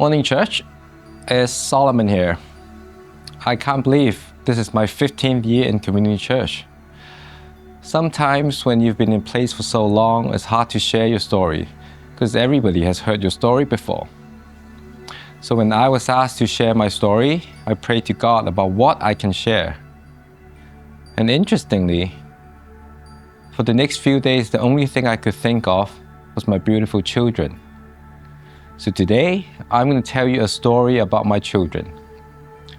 Morning, church. It's Solomon here. I can't believe this is my 15th year in community church. Sometimes when you've been in place for so long, it's hard to share your story because everybody has heard your story before. So when I was asked to share my story, I prayed to God about what I can share. And interestingly, for the next few days, the only thing I could think of was my beautiful children. So today, I'm going to tell you a story about my children.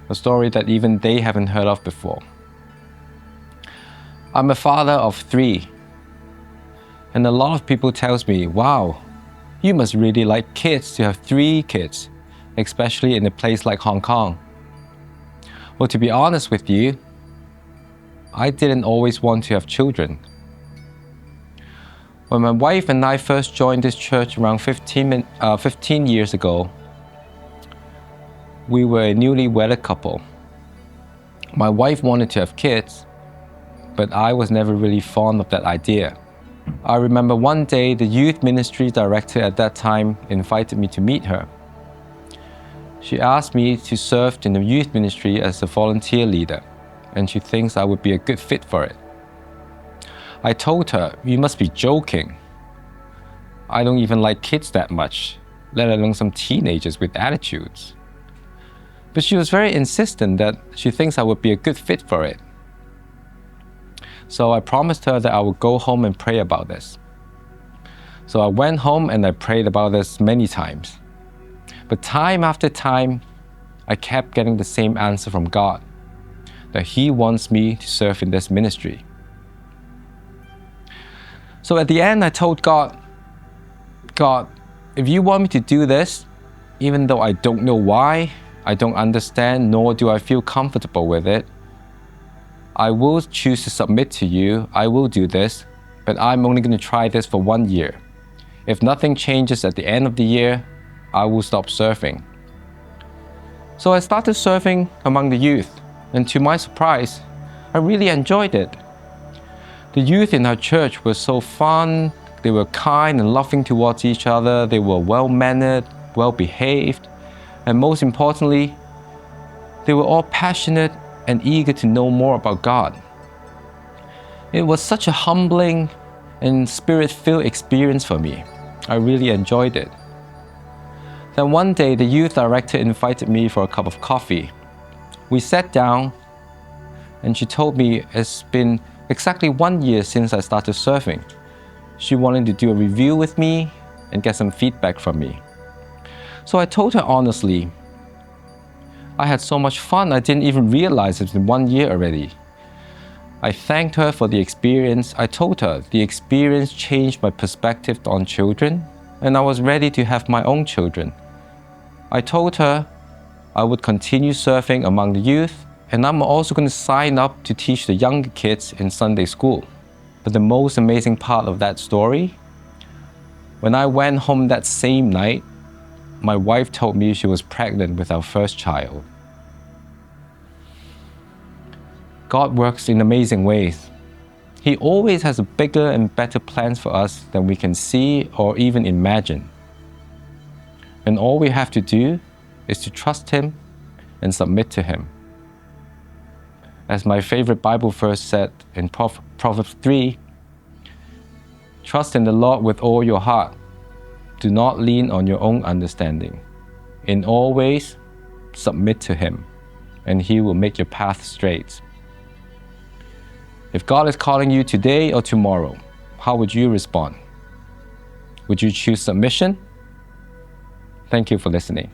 A story that even they haven't heard of before. I'm a father of 3. And a lot of people tells me, wow, you must really like kids to have 3 kids, especially in a place like Hong Kong. Well, to be honest with you, I didn't always want to have children. When my wife and I first joined this church around 15 years ago, we were a newly wedded couple. My wife wanted to have kids, but I was never really fond of that idea. I remember one day the youth ministry director at that time invited me to meet her. She asked me to serve in the youth ministry as a volunteer leader, and she thinks I would be a good fit for it. I told her, you must be joking. I don't even like kids that much, let alone some teenagers with attitudes. But she was very insistent that she thinks I would be a good fit for it. So I promised her that I would go home and pray about this. So I went home and I prayed about this many times. But time after time, I kept getting the same answer from God, that He wants me to serve in this ministry. So at the end, I told God, if you want me to do this, even though I don't know why, I don't understand, nor do I feel comfortable with it, I will choose to submit to you. I will do this, but I'm only going to try this for 1 year. If nothing changes at the end of the year, I will stop serving. So I started serving among the youth, and to my surprise, I really enjoyed it. The youth in our church were so fun. They were kind and loving towards each other. They were well-mannered, well-behaved, and most importantly, they were all passionate and eager to know more about God. It was such a humbling and spirit-filled experience for me. I really enjoyed it. Then one day, the youth director invited me for a cup of coffee. We sat down, and she told me it's been exactly 1 year since I started serving. She wanted to do a review with me and get some feedback from me. So I told her honestly, I had so much fun, I didn't even realize it's been 1 year already. I thanked her for the experience. I told her the experience changed my perspective on children, and I was ready to have my own children. I told her I would continue serving among the youth, and I'm also going to sign up to teach the younger kids in Sunday school. But the most amazing part of that story, when I went home that same night, my wife told me she was pregnant with our first child. God works in amazing ways. He always has bigger and better plans for us than we can see or even imagine. And all we have to do is to trust Him and submit to Him. As my favorite Bible verse said in Proverbs 3, trust in the Lord with all your heart. Do not lean on your own understanding. In all ways, submit to Him, and He will make your path straight. If God is calling you today or tomorrow, how would you respond? Would you choose submission? Thank you for listening.